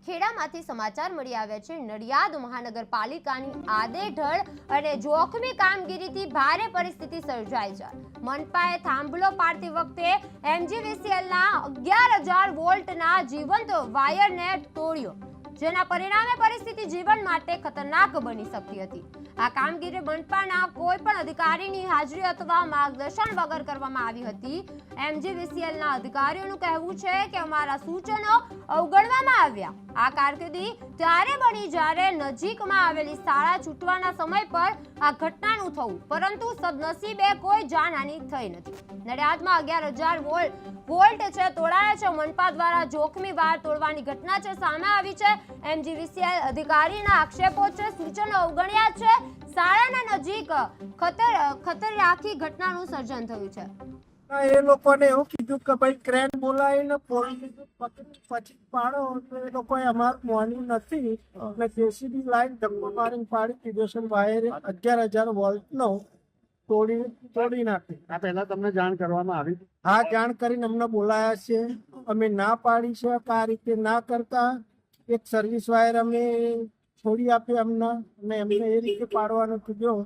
ખેડામાંથી સમાચાર મળી આવ્યા છે। નડિયાદ મહાનગરપાલિકાની આડેધડ અને જોખમી કામગીરીથી ભારે પરિસ્થિતિ સર્જાઈ છે। મનપાએ થાંભલો પાડતી વખતે એમજીવીસીએલના 11,000 વોલ્ટના જીવંત વાયરને તોડ્યો, જેના પરિણામે પરિસ્થિતિ જીવન માટે ખતરનાક બની શકતી હતી। આ કામગીરી મનપાના કોઈ પણ અધિકારીની હાજરી અથવા માર્ગદર્શન વગર કરવામાં આવી હતી। એમજીવીસીએલના અધિકારીઓનું કહેવું છે કે અમારા સૂચનો અવગણવામાં આવ્યા। આ કારકિર્દી ત્યારે બની જ્યારે નજીકમાં આવેલી શાળા છૂટવાના સમય પર આ ઘટનાનું થયું, પરંતુ સદનસીબે કોઈ જાનહાનિ થઈ નથી। નડિયાદમાં 11,000 વોલ્ટ છે તોડાયા છે। મનપા દ્વારા જોખમી વાયર તોડવાની ઘટના છે સામે આવી છે। એમજીવીસીએલ અધિકારીના આક્ષેપો છે, સૂચનો અવગણ્યા છે, શાળાના નજીક ખતરનાકી ઘટનાનું સર્જન થયું છે। એ લોકોને એવું કીધું કે ભાઈ ક્રેન બોલાવીને પછી પાડો, તો એ લોકોએ અમારું માન્યું નથી એટલે જેસીબી લાઈન ધક્કો મારીને પાડી દીધો છે। વાયર 11,000 વોલ્ટનો તોડી નાખી। આ પહેલા તમને જાણ કરવામાં આવી? હા, જાણ કરીને અમને બોલાયા છે। અમે ના પાડી છે કે આ રીતે ના કરતા, એક સર્વિસ વાયર અમે છોડી આપી અમને, અને એમને એ રીતે પાડવાનું કીધું।